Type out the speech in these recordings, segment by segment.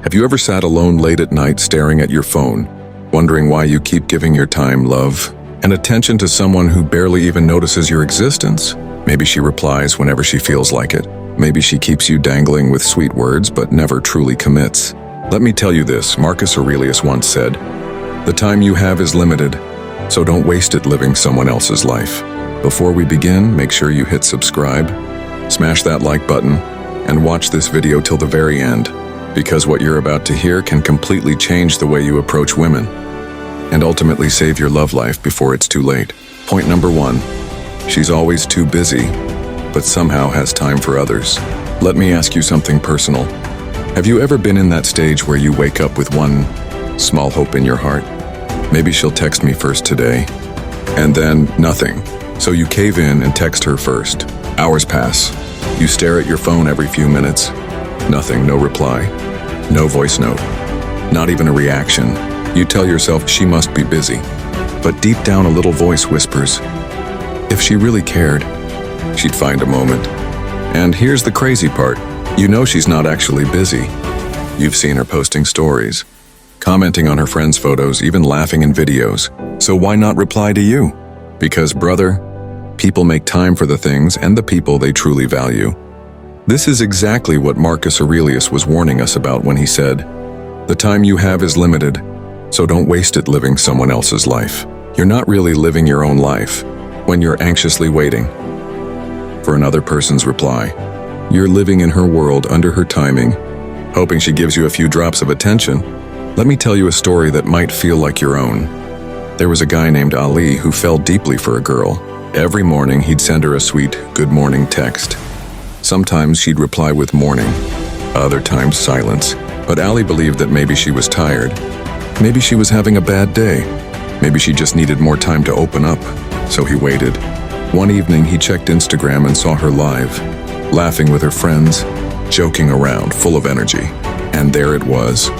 Have you ever sat alone late at night staring at your phone, wondering why you keep giving your time, love, and attention to someone who barely even notices your existence? Maybe she replies whenever she feels like it. Maybe she keeps you dangling with sweet words but never truly commits. Let me tell you this, Marcus Aurelius once said, "The time you have is limited, so don't waste it living someone else's life." Before we begin, make sure you hit subscribe, smash that like button, and watch this video till the very end, because what you're about to hear can completely change the way you approach women, and ultimately save your love life before it's too late. Point number 1. She's always too busy, but somehow has time for others. Let me ask you something personal. Have you ever been in that stage where you wake up with one small hope in your heart? Maybe she'll text me first today, and then nothing. So you cave in and text her first. Hours pass. You stare at your phone every few minutes. Nothing, no reply, no voice note, not even a reaction. You tell yourself she must be busy, but deep down a little voice whispers, if she really cared, she'd find a moment. And here's the crazy part. You know she's not actually busy. You've seen her posting stories, commenting on her friends' photos, even laughing in videos. So why not reply to you? Because, brother, people make time for the things and the people they truly value. This is exactly what Marcus Aurelius was warning us about when he said, "The time you have is limited, so don't waste it living someone else's life." You're not really living your own life when you're anxiously waiting for another person's reply. You're living in her world under her timing, hoping she gives you a few drops of attention. Let me tell you a story that might feel like your own. There was a guy named Ali who fell deeply for a girl. Every morning he'd send her a sweet good morning text. Sometimes she'd reply with morning, other times silence. But Ali believed that maybe she was tired. Maybe she was having a bad day. Maybe she just needed more time to open up. So he waited. One evening he checked Instagram and saw her live, laughing with her friends, joking around, full of energy. And there it was,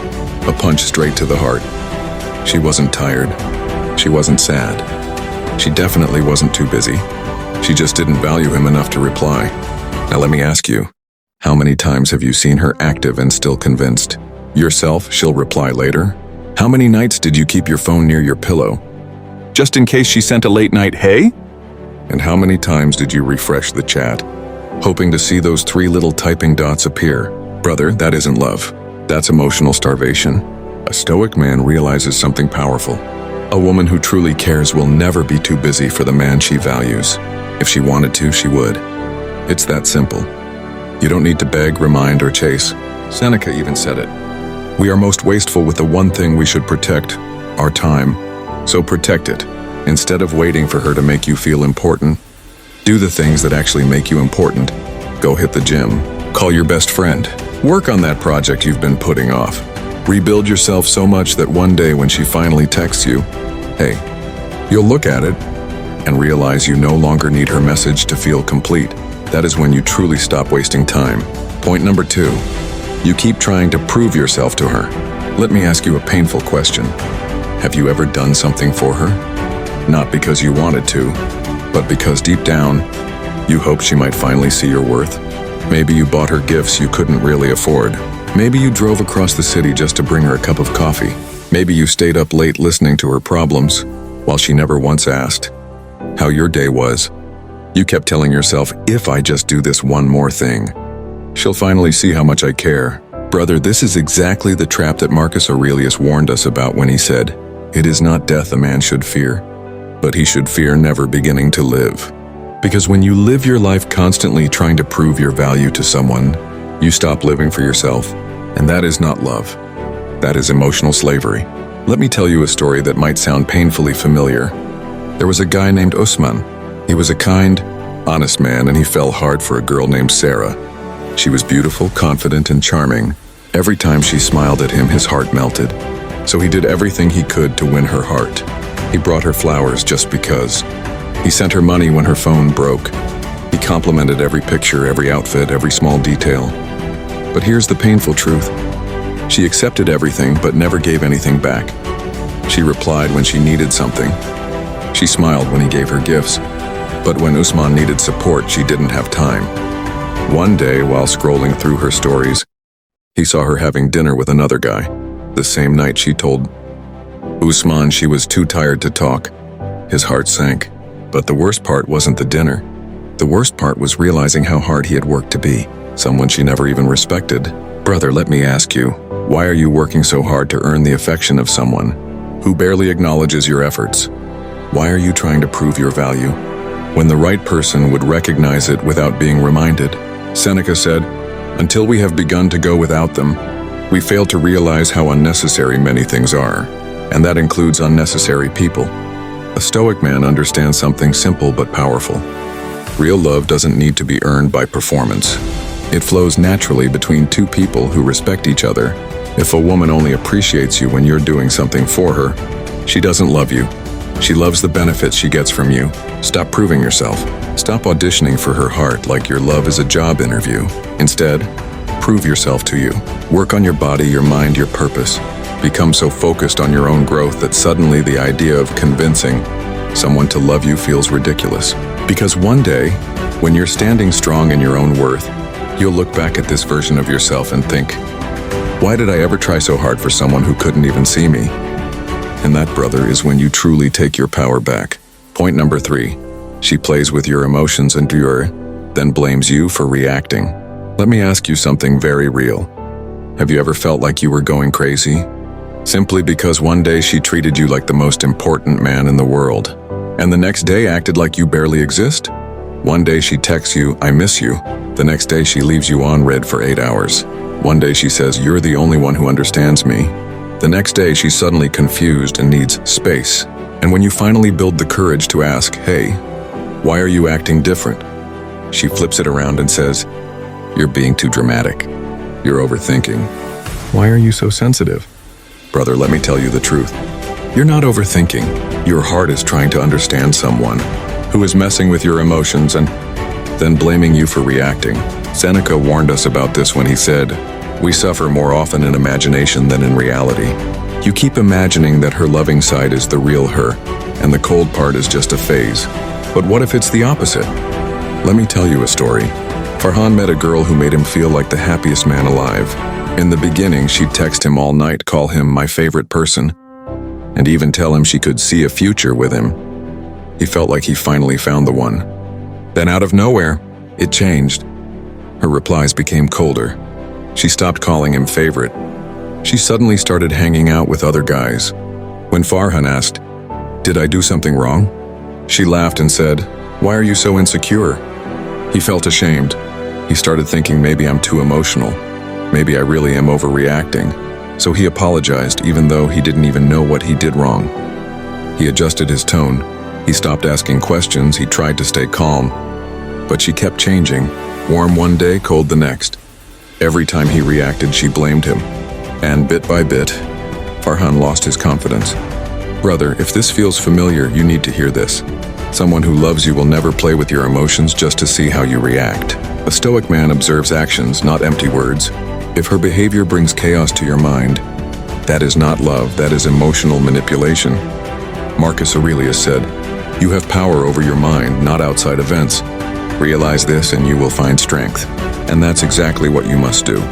a punch straight to the heart. She wasn't tired. She wasn't sad. She definitely wasn't too busy. She just didn't value him enough to reply. Now let me ask you, how many times have you seen her active and still convinced? Yourself, she'll reply later? How many nights did you keep your phone near your pillow, just in case she sent a late night hey? And how many times did you refresh the chat, hoping to see those 3 little typing dots appear? Brother, that isn't love. That's emotional starvation. A Stoic man realizes something powerful. A woman who truly cares will never be too busy for the man she values. If she wanted to, she would. It's that simple. You don't need to beg, remind, or chase. Seneca even said it. We are most wasteful with the one thing we should protect, our time. So protect it. Instead of waiting for her to make you feel important, do the things that actually make you important. Go hit the gym. Call your best friend. Work on that project you've been putting off. Rebuild yourself so much that one day when she finally texts you, hey, you'll look at it and realize you no longer need her message to feel complete. That is when you truly stop wasting time. Point number 2, you keep trying to prove yourself to her. Let me ask you a painful question. Have you ever done something for her? Not because you wanted to, but because deep down, you hoped she might finally see your worth. Maybe you bought her gifts you couldn't really afford. Maybe you drove across the city just to bring her a cup of coffee. Maybe you stayed up late listening to her problems, while she never once asked how your day was. You kept telling yourself, if I just do this one more thing, she'll finally see how much I care. Brother, this is exactly the trap that Marcus Aurelius warned us about when he said, "It is not death a man should fear, but he should fear never beginning to live." Because when you live your life constantly trying to prove your value to someone, you stop living for yourself. And that is not love. That is emotional slavery. Let me tell you a story that might sound painfully familiar. There was a guy named Usman. He was a kind, honest man, and he fell hard for a girl named Sarah. She was beautiful, confident, and charming. Every time she smiled at him, his heart melted. So he did everything he could to win her heart. He brought her flowers just because. He sent her money when her phone broke. He complimented every picture, every outfit, every small detail. But here's the painful truth. She accepted everything, but never gave anything back. She replied when she needed something. She smiled when he gave her gifts. But when Usman needed support, she didn't have time. One day, while scrolling through her stories, He saw her having dinner with another guy. The same night she told Usman she was too tired to talk. His heart sank. But the worst part wasn't the dinner. The worst part was realizing how hard he had worked to be someone she never even respected. Brother, let me ask you, why are you working so hard to earn the affection of someone who barely acknowledges your efforts? Why are you trying to prove your value when the right person would recognize it without being reminded? Seneca said, "Until we have begun to go without them, we fail to realize how unnecessary many things are, and that includes unnecessary people." A Stoic man understands something simple but powerful. Real love doesn't need to be earned by performance. It flows naturally between two people who respect each other. If a woman only appreciates you when you're doing something for her, she doesn't love you. She loves the benefits she gets from you. Stop proving yourself. Stop auditioning for her heart like your love is a job interview. Instead, prove yourself to you. Work on your body, your mind, your purpose. Become so focused on your own growth that suddenly the idea of convincing someone to love you feels ridiculous. Because one day, when you're standing strong in your own worth, you'll look back at this version of yourself and think, why did I ever try so hard for someone who couldn't even see me? And that, brother, is when you truly take your power back. Point number 3. She plays with your emotions and then blames you for reacting. Let me ask you something very real. Have you ever felt like you were going crazy? Simply because one day she treated you like the most important man in the world, and the next day acted like you barely exist? One day she texts you, "I miss you." The next day she leaves you on read for 8 hours. One day she says, "You're the only one who understands me." The next day she's suddenly confused and needs space. And when you finally build the courage to ask, "Hey, why are you acting different?" she flips it around and says, "You're being too dramatic. You're overthinking. Why are you so sensitive?" Brother, let me tell you the truth. You're not overthinking. Your heart is trying to understand someone who is messing with your emotions and then blaming you for reacting. Seneca warned us about this when he said, "We suffer more often in imagination than in reality." You keep imagining that her loving side is the real her, and the cold part is just a phase. But what if it's the opposite? Let me tell you a story. Farhan met a girl who made him feel like the happiest man alive. In the beginning, she'd text him all night, call him my favorite person, and even tell him she could see a future with him. He felt like he finally found the one. Then out of nowhere, it changed. Her replies became colder. She stopped calling him favorite. She suddenly started hanging out with other guys. When Farhan asked, "Did I do something wrong?" she laughed and said, "Why are you so insecure?" He felt ashamed. He started thinking, maybe I'm too emotional. Maybe I really am overreacting. So he apologized even though he didn't even know what he did wrong. He adjusted his tone. He stopped asking questions. He tried to stay calm. But she kept changing. Warm one day, cold the next. Every time he reacted, she blamed him. And bit by bit, Farhan lost his confidence. Brother, if this feels familiar, you need to hear this. Someone who loves you will never play with your emotions just to see how you react. A Stoic man observes actions, not empty words. If her behavior brings chaos to your mind, that is not love, that is emotional manipulation. Marcus Aurelius said, "You have power over your mind, not outside events. Realize this and you will find strength." And that's exactly what you must do.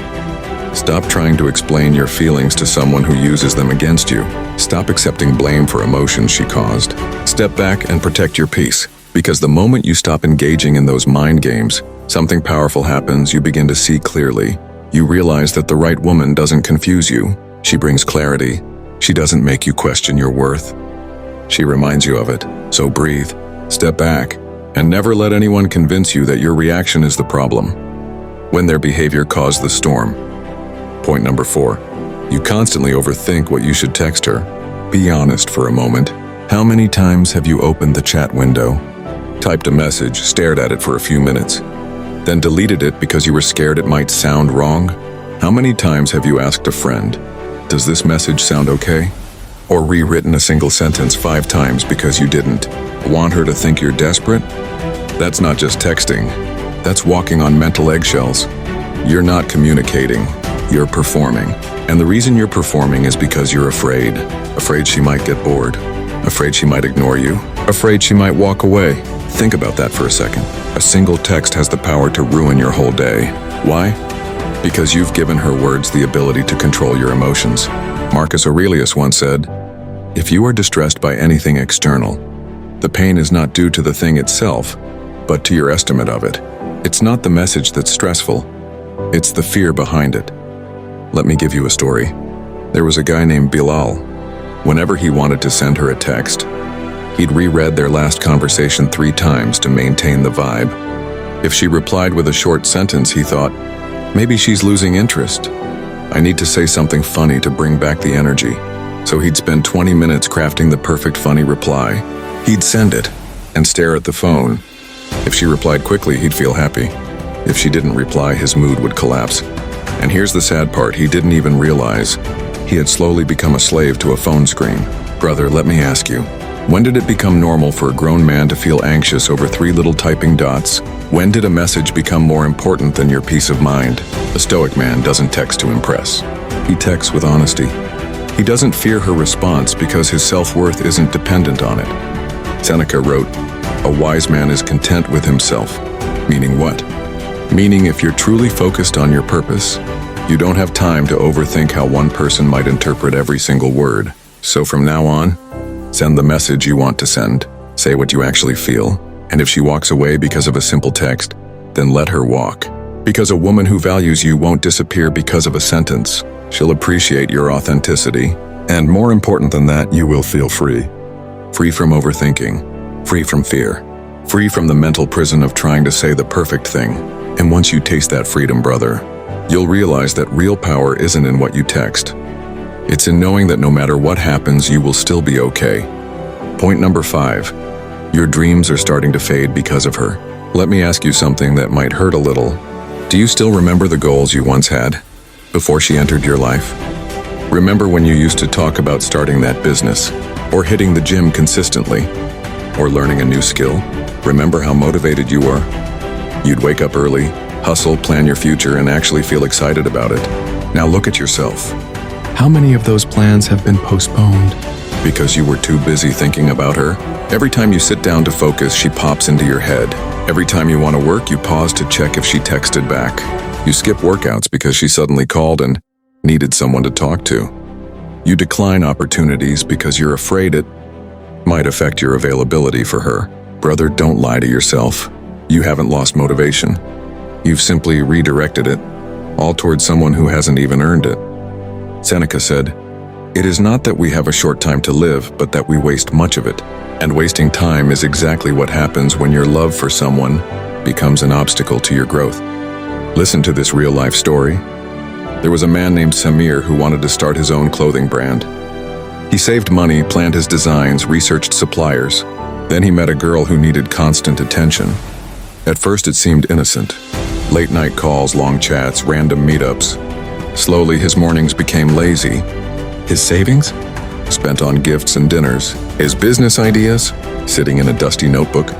Stop trying to explain your feelings to someone who uses them against you. Stop accepting blame for emotions she caused. Step back and protect your peace. Because the moment you stop engaging in those mind games, something powerful happens. You begin to see clearly. You realize that the right woman doesn't confuse you. She brings clarity. She doesn't make you question your worth. She reminds you of it. So breathe, step back, and never let anyone convince you that your reaction is the problem when their behavior caused the storm. Point number 4. You constantly overthink what you should text her. Be honest for a moment. How many times have you opened the chat window, typed a message, stared at it for a few minutes, then deleted it because you were scared it might sound wrong? How many times have you asked a friend, "Does this message sound okay?" Or rewritten a single sentence 5 times because you didn't want her to think you're desperate? That's not just texting. That's walking on mental eggshells. You're not communicating. You're performing. And the reason you're performing is because you're afraid. Afraid she might get bored. Afraid she might ignore you. Afraid she might walk away. Think about that for a second. A single text has the power to ruin your whole day. Why? Because you've given her words the ability to control your emotions. Marcus Aurelius once said, "If you are distressed by anything external, the pain is not due to the thing itself, but to your estimate of it. It's not the message that's stressful, it's the fear behind it." Let me give you a story. There was a guy named Bilal. Whenever he wanted to send her a text, he'd reread their last conversation 3 times to maintain the vibe. If she replied with a short sentence, he thought, maybe she's losing interest. I need to say something funny to bring back the energy. So he'd spend 20 minutes crafting the perfect funny reply. He'd send it and stare at the phone. If she replied quickly, he'd feel happy. If she didn't reply, his mood would collapse. And here's the sad part, he didn't even realize he had slowly become a slave to a phone screen. Brother, let me ask you, when did it become normal for a grown man to feel anxious over 3 little typing dots? When did a message become more important than your peace of mind? A Stoic man doesn't text to impress. He texts with honesty. He doesn't fear her response because his self-worth isn't dependent on it. Seneca wrote, "A wise man is content with himself." Meaning what? Meaning if you're truly focused on your purpose, you don't have time to overthink how one person might interpret every single word. So from now on, send the message you want to send. Say what you actually feel. And if she walks away because of a simple text, then let her walk. Because a woman who values you won't disappear because of a sentence. She'll appreciate your authenticity. And more important than that, you will feel free. Free from overthinking. Free from fear. Free from the mental prison of trying to say the perfect thing. And once you taste that freedom, brother, you'll realize that real power isn't in what you text. It's in knowing that no matter what happens, you will still be okay. Point number 5. Your dreams are starting to fade because of her. Let me ask you something that might hurt a little. Do you still remember the goals you once had before she entered your life? Remember when you used to talk about starting that business, or hitting the gym consistently, or learning a new skill? Remember how motivated you were? You'd wake up early, hustle, plan your future, and actually feel excited about it. Now look at yourself. How many of those plans have been postponed? Because you were too busy thinking about her? Every time you sit down to focus, she pops into your head. Every time you want to work, you pause to check if she texted back. You skip workouts because she suddenly called and needed someone to talk to. You decline opportunities because you're afraid it might affect your availability for her. Brother, don't lie to yourself. You haven't lost motivation. You've simply redirected it, all towards someone who hasn't even earned it. Seneca said, "It is not that we have a short time to live, but that we waste much of it." And wasting time is exactly what happens when your love for someone becomes an obstacle to your growth. Listen to this real-life story. There was a man named Samir who wanted to start his own clothing brand. He saved money, planned his designs, researched suppliers. Then he met a girl who needed constant attention. At first it seemed innocent. Late-night calls, long chats, random meetups. Slowly his mornings became lazy. His savings? Spent on gifts and dinners. His business ideas? Sitting in a dusty notebook.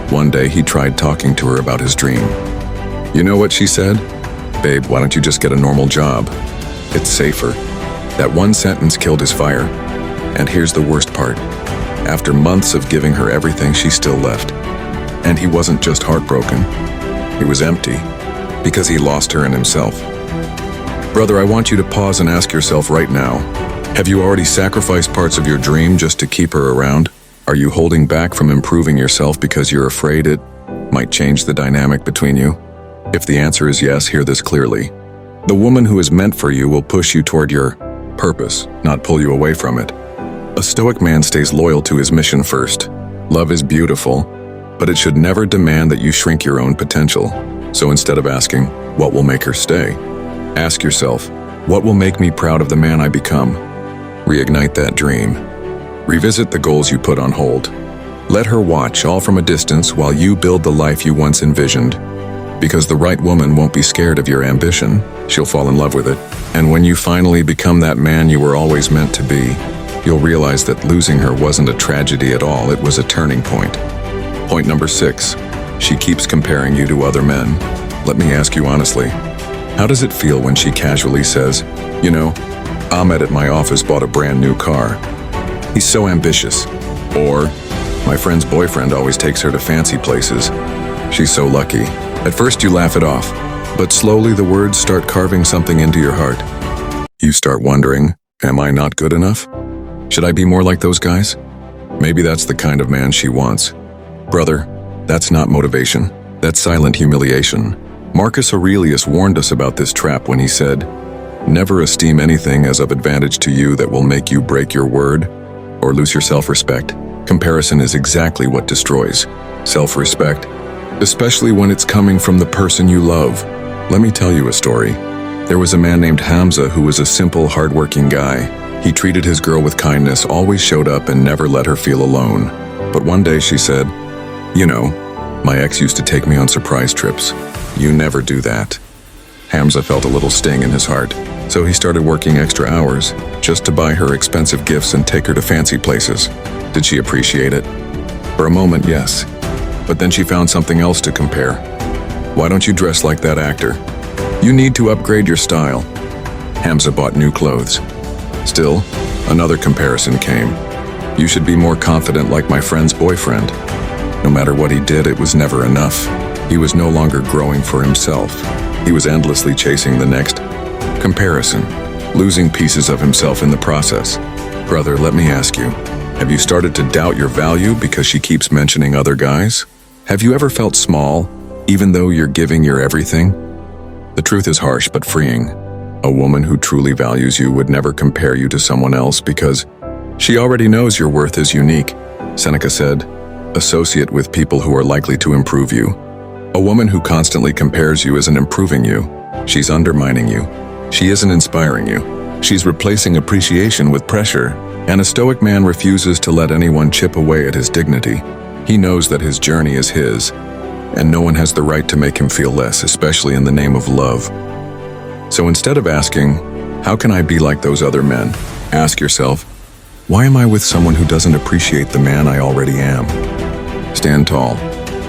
One day he tried talking to her about his dream. You know what she said? "Babe, why don't you just get a normal job? It's safer." That one sentence killed his fire. And here's the worst part. After months of giving her everything, she still left. And he wasn't just heartbroken. He was empty. Because he lost her in himself. Brother, I want you to pause and ask yourself right now, have you already sacrificed parts of your dream just to keep her around? Are you holding back from improving yourself because you're afraid it might change the dynamic between you? If the answer is yes, hear this clearly. The woman who is meant for you will push you toward your purpose, not pull you away from it. A Stoic man stays loyal to his mission first. Love is beautiful, but it should never demand that you shrink your own potential. So instead of asking, what will make her stay? Ask yourself, what will make me proud of the man I become? Reignite that dream. Revisit the goals you put on hold. Let her watch, all from a distance, while you build the life you once envisioned. Because the right woman won't be scared of your ambition. She'll fall in love with it. And when you finally become that man you were always meant to be, you'll realize that losing her wasn't a tragedy at all, it was a turning point. Point number 6. She keeps comparing you to other men. Let me ask you honestly, how does it feel when she casually says, "You know, Ahmed at my office bought a brand new car. He's so ambitious." Or, "My friend's boyfriend always takes her to fancy places. She's so lucky." At first you laugh it off. But slowly the words start carving something into your heart. You start wondering, am I not good enough? Should I be more like those guys? Maybe that's the kind of man she wants. Brother, that's not motivation. That's silent humiliation. Marcus Aurelius warned us about this trap when he said, "Never esteem anything as of advantage to you that will make you break your word or lose your self-respect." Comparison is exactly what destroys self-respect, especially when it's coming from the person you love. Let me tell you a story. There was a man named Hamza who was a simple, hardworking guy. He treated his girl with kindness, always showed up, and never let her feel alone. But one day she said, "You know, my ex used to take me on surprise trips. You never do that." Hamza felt a little sting in his heart, so he started working extra hours just to buy her expensive gifts and take her to fancy places. Did she appreciate it? For a moment, yes. But then she found something else to compare. "Why don't you dress like that actor? You need to upgrade your style." Hamza bought new clothes. Still, another comparison came. "You should be more confident like my friend's boyfriend." No matter what he did, it was never enough. He was no longer growing for himself. He was endlessly chasing the next comparison, losing pieces of himself in the process. Brother, let me ask you, have you started to doubt your value because she keeps mentioning other guys? Have you ever felt small, even though you're giving your everything? The truth is harsh but freeing. A woman who truly values you would never compare you to someone else because she already knows your worth is unique. Seneca said, "Associate with people who are likely to improve you." A woman who constantly compares you isn't improving you. She's undermining you. She isn't inspiring you. She's replacing appreciation with pressure. And a Stoic man refuses to let anyone chip away at his dignity. He knows that his journey is his, and no one has the right to make him feel less, especially in the name of love. So instead of asking, "How can I be like those other men?" ask yourself, "Why am I with someone who doesn't appreciate the man I already am?" Stand tall.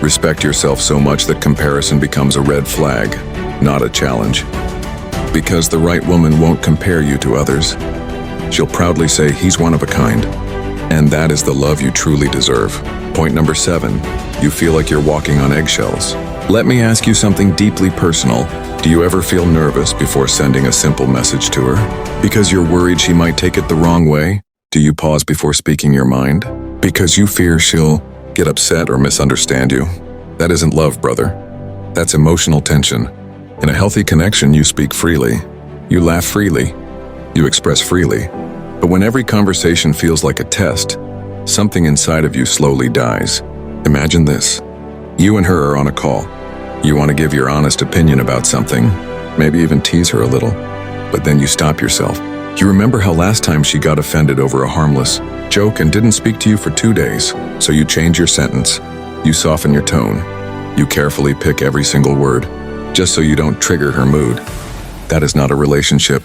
Respect yourself so much that comparison becomes a red flag, not a challenge. Because the right woman won't compare you to others. She'll proudly say, "He's one of a kind." And that is the love you truly deserve. Point number 7, you feel like you're walking on eggshells. Let me ask you something deeply personal. Do you ever feel nervous before sending a simple message to her? Because you're worried she might take it the wrong way? Do you pause before speaking your mind? Because you fear she'll get upset or misunderstand you? That isn't love, brother. That's emotional tension. In a healthy connection, you speak freely. You laugh freely. You express freely. But when every conversation feels like a test, something inside of you slowly dies. Imagine this. You and her are on a call. You want to give your honest opinion about something, maybe even tease her a little. But then you stop yourself. You remember how last time she got offended over a harmless joke and didn't speak to you for 2 days. So you change your sentence. You soften your tone. You carefully pick every single word, just so you don't trigger her mood. That is not a relationship.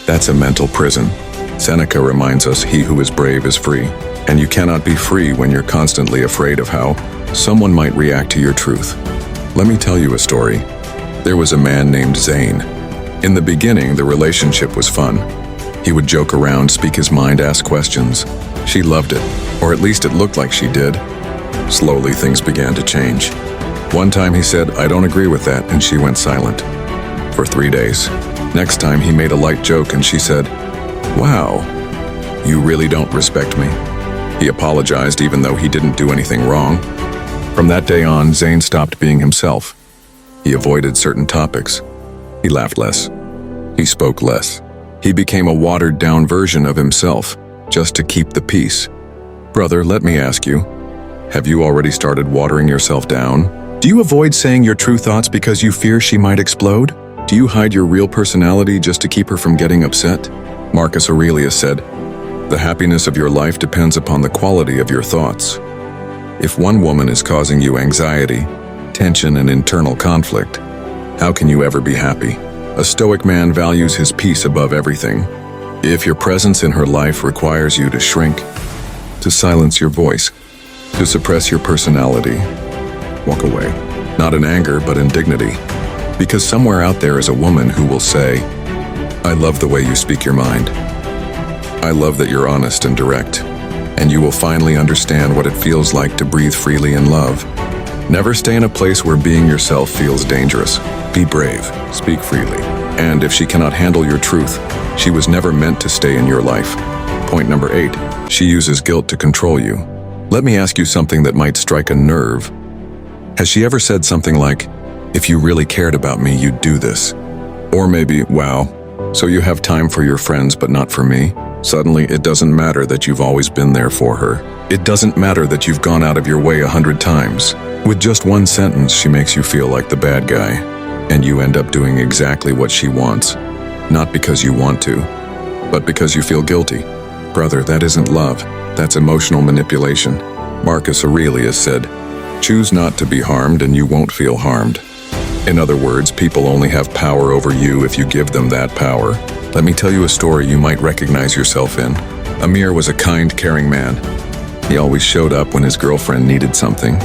That's a mental prison. Seneca reminds us, "He who is brave is free." And you cannot be free when you're constantly afraid of how someone might react to your truth. Let me tell you a story. There was a man named Zane. In the beginning, the relationship was fun. He would joke around, speak his mind, ask questions. She loved it, or at least it looked like she did. Slowly, things began to change. One time he said, "I don't agree with that," and she went silent. For 3 days. Next time he made a light joke and she said, "Wow, you really don't respect me." He apologized even though he didn't do anything wrong. From that day on, Zane stopped being himself. He avoided certain topics. He laughed less. He spoke less. He became a watered-down version of himself, just to keep the peace. Brother, let me ask you, have you already started watering yourself down? Do you avoid saying your true thoughts because you fear she might explode? Do you hide your real personality just to keep her from getting upset? Marcus Aurelius said, "The happiness of your life depends upon the quality of your thoughts." If one woman is causing you anxiety, tension, and internal conflict, how can you ever be happy? A Stoic man values his peace above everything. If your presence in her life requires you to shrink, to silence your voice, to suppress your personality, walk away. Not in anger, but in dignity. Because somewhere out there is a woman who will say, "I love the way you speak your mind. I love that you're honest and direct." And you will finally understand what it feels like to breathe freely in love. Never stay in a place where being yourself feels dangerous. Be brave, speak freely. And if she cannot handle your truth, she was never meant to stay in your life. Point number 8, she uses guilt to control you. Let me ask you something that might strike a nerve. Has she ever said something like, "If you really cared about me, you'd do this"? Or maybe, "Wow, so you have time for your friends but not for me?" Suddenly, it doesn't matter that you've always been there for her. It doesn't matter that you've gone out of your way 100 times. With just one sentence, she makes you feel like the bad guy, and you end up doing exactly what she wants. Not because you want to, but because you feel guilty. Brother, that isn't love. That's emotional manipulation. Marcus Aurelius said, "Choose not to be harmed and you won't feel harmed." In other words, people only have power over you if you give them that power. Let me tell you a story you might recognize yourself in. Amir was a kind, caring man. He always showed up when his girlfriend needed something.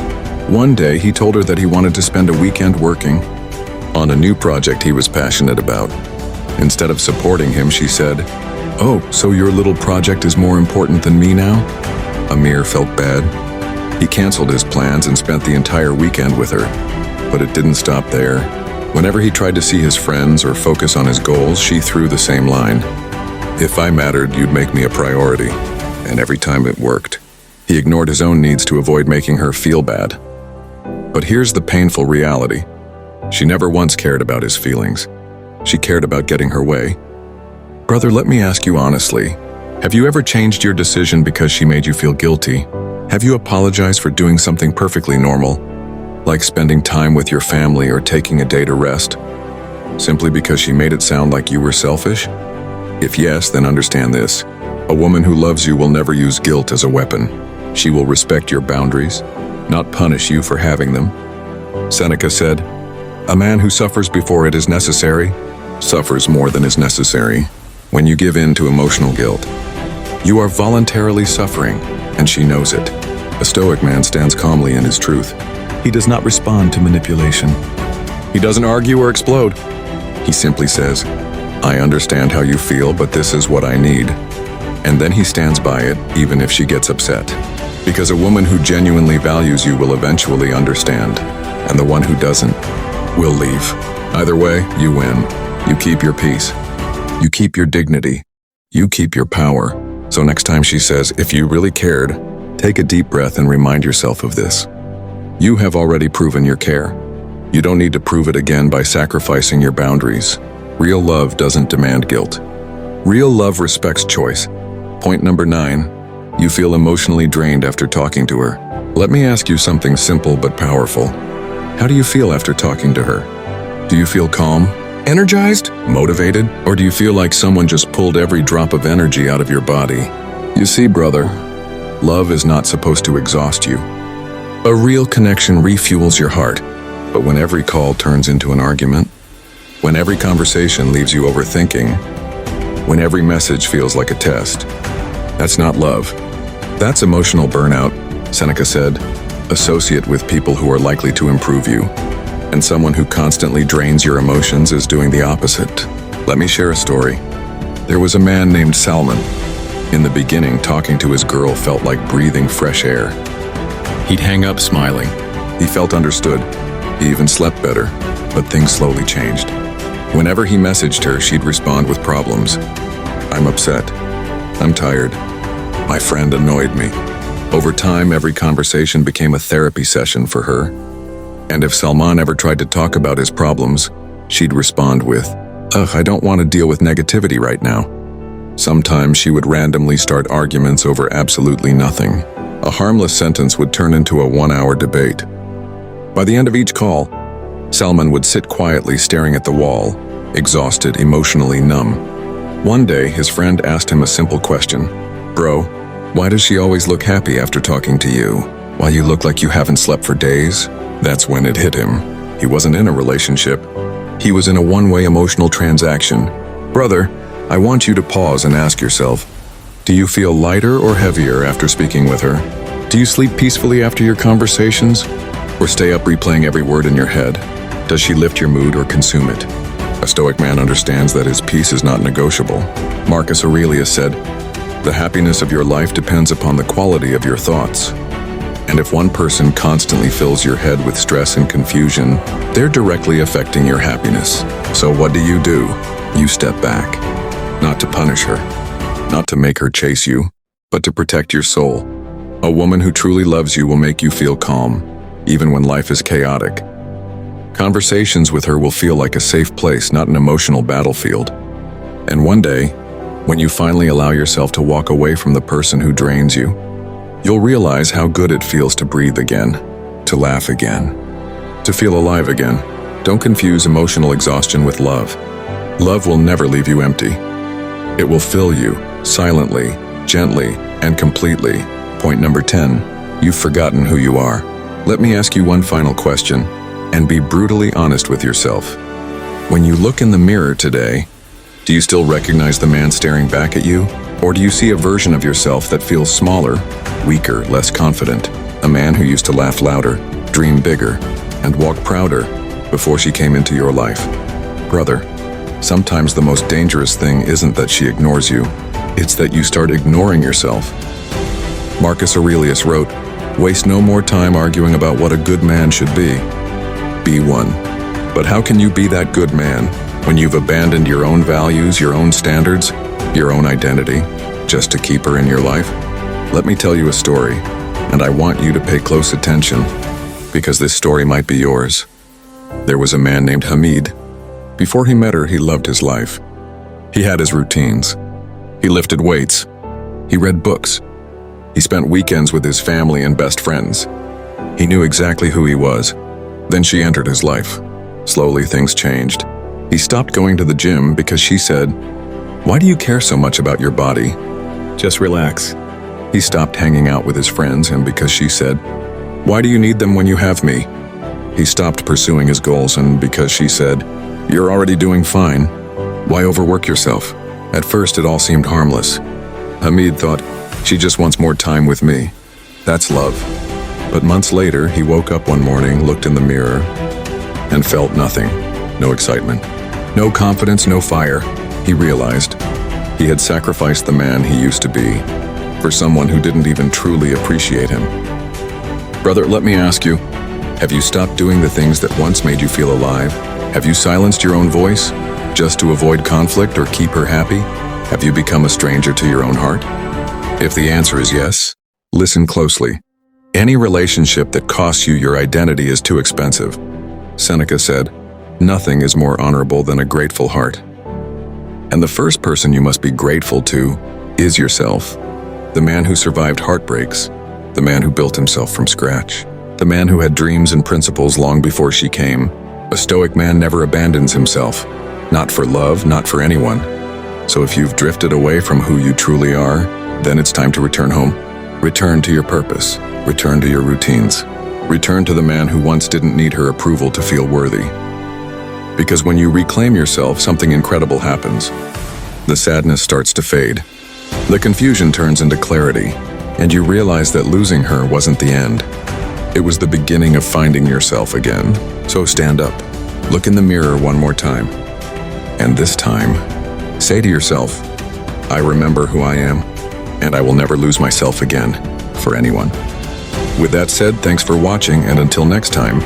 One day, he told her that he wanted to spend a weekend working on a new project he was passionate about. Instead of supporting him, she said, "Oh, so your little project is more important than me now?" Amir felt bad. He canceled his plans and spent the entire weekend with her. But it didn't stop there. Whenever he tried to see his friends or focus on his goals, she threw the same line. "If I mattered, you'd make me a priority." And every time it worked. He ignored his own needs to avoid making her feel bad. But here's the painful reality. She never once cared about his feelings. She cared about getting her way. Brother, let me ask you honestly, have you ever changed your decision because she made you feel guilty? Have you apologized for doing something perfectly normal, like spending time with your family or taking a day to rest, simply because she made it sound like you were selfish? If yes, then understand this. A woman who loves you will never use guilt as a weapon. She will respect your boundaries, not punish you for having them. Seneca said, "A man who suffers before it is necessary, suffers more than is necessary." When you give in to emotional guilt, you are voluntarily suffering, and she knows it. A Stoic man stands calmly in his truth. He does not respond to manipulation. He doesn't argue or explode. He simply says, "I understand how you feel, but this is what I need." And then he stands by it, even if she gets upset. Because a woman who genuinely values you will eventually understand, and the one who doesn't will leave. Either way, you win. You keep your peace. You keep your dignity. You keep your power. So next time she says, "If you really cared," take a deep breath and remind yourself of this. You have already proven your care. You don't need to prove it again by sacrificing your boundaries. Real love doesn't demand guilt. Real love respects choice. Point number 9. You feel emotionally drained after talking to her. Let me ask you something simple but powerful. How do you feel after talking to her? Do you feel calm, energized, motivated, or do you feel like someone just pulled every drop of energy out of your body? You see, brother, love is not supposed to exhaust you. A real connection refuels your heart. But when every call turns into an argument, when every conversation leaves you overthinking, when every message feels like a test, that's not love. That's emotional burnout. Seneca said, "Associate with people who are likely to improve you." And someone who constantly drains your emotions is doing the opposite. Let me share a story. There was a man named Salman. In the beginning, talking to his girl felt like breathing fresh air. He'd hang up smiling. He felt understood. He even slept better, but things slowly changed. Whenever he messaged her, she'd respond with problems. "I'm upset. I'm tired. My friend annoyed me." Over time, every conversation became a therapy session for her. And if Salman ever tried to talk about his problems, she'd respond with, "Ugh, I don't want to deal with negativity right now." Sometimes she would randomly start arguments over absolutely nothing. A harmless sentence would turn into a 1-hour debate. By the end of each call, Salman would sit quietly staring at the wall, exhausted, emotionally numb. One day, his friend asked him a simple question. "Bro, why does she always look happy after talking to you, while you look like you haven't slept for days?" That's when it hit him. He wasn't in a relationship. He was in a one-way emotional transaction. Brother, I want you to pause and ask yourself, do you feel lighter or heavier after speaking with her? Do you sleep peacefully after your conversations? Or stay up replaying every word in your head? Does she lift your mood or consume it? A Stoic man understands that his peace is not negotiable. Marcus Aurelius said, "The happiness of your life depends upon the quality of your thoughts." And if one person constantly fills your head with stress and confusion, they're directly affecting your happiness. So what do? You step back. Not to punish her, not to make her chase you, but to protect your soul. A woman who truly loves you will make you feel calm, even when life is chaotic. Conversations with her will feel like a safe place, not an emotional battlefield. And one day, when you finally allow yourself to walk away from the person who drains you, you'll realize how good it feels to breathe again, to laugh again, to feel alive again. Don't confuse emotional exhaustion with love. Love will never leave you empty. It will fill you, silently, gently, and completely. Point number 10, you've forgotten who you are. Let me ask you one final question, and be brutally honest with yourself. When you look in the mirror today, do you still recognize the man staring back at you? Or do you see a version of yourself that feels smaller, weaker, less confident? A man who used to laugh louder, dream bigger, and walk prouder before she came into your life. Brother, sometimes the most dangerous thing isn't that she ignores you, it's that you start ignoring yourself. Marcus Aurelius wrote, "Waste no more time arguing about what a good man should be. Be one." But how can you be that good man when you've abandoned your own values, your own standards, your own identity, just to keep her in your life? Let me tell you a story, and I want you to pay close attention, because this story might be yours. There was a man named Hamid. Before he met her, he loved his life. He had his routines. He lifted weights. He read books. He spent weekends with his family and best friends. He knew exactly who he was. Then she entered his life. Slowly, things changed. He stopped going to the gym because she said, "Why do you care so much about your body? Just relax." He stopped hanging out with his friends, and because she said, "Why do you need them when you have me?" He stopped pursuing his goals, and because she said, "You're already doing fine. Why overwork yourself?" At first, it all seemed harmless. Hamid thought, "She just wants more time with me. That's love." But months later, he woke up one morning, looked in the mirror, and felt nothing. No excitement, no confidence, no fire. He realized he had sacrificed the man he used to be for someone who didn't even truly appreciate him. Brother, let me ask you, have you stopped doing the things that once made you feel alive? Have you silenced your own voice just to avoid conflict or keep her happy? Have you become a stranger to your own heart? If the answer is yes, listen closely. Any relationship that costs you your identity is too expensive. Seneca said, "Nothing is more honorable than a grateful heart." And the first person you must be grateful to is yourself. The man who survived heartbreaks, the man who built himself from scratch, the man who had dreams and principles long before she came. A Stoic man never abandons himself, not for love, not for anyone. So if you've drifted away from who you truly are, then it's time to return home. Return to your purpose. Return to your routines. Return to the man who once didn't need her approval to feel worthy. Because when you reclaim yourself, something incredible happens. The sadness starts to fade. The confusion turns into clarity, and you realize that losing her wasn't the end. It was the beginning of finding yourself again. So stand up, look in the mirror one more time, and this time, say to yourself, "I remember who I am, and I will never lose myself again for anyone." With that said, thanks for watching, and until next time,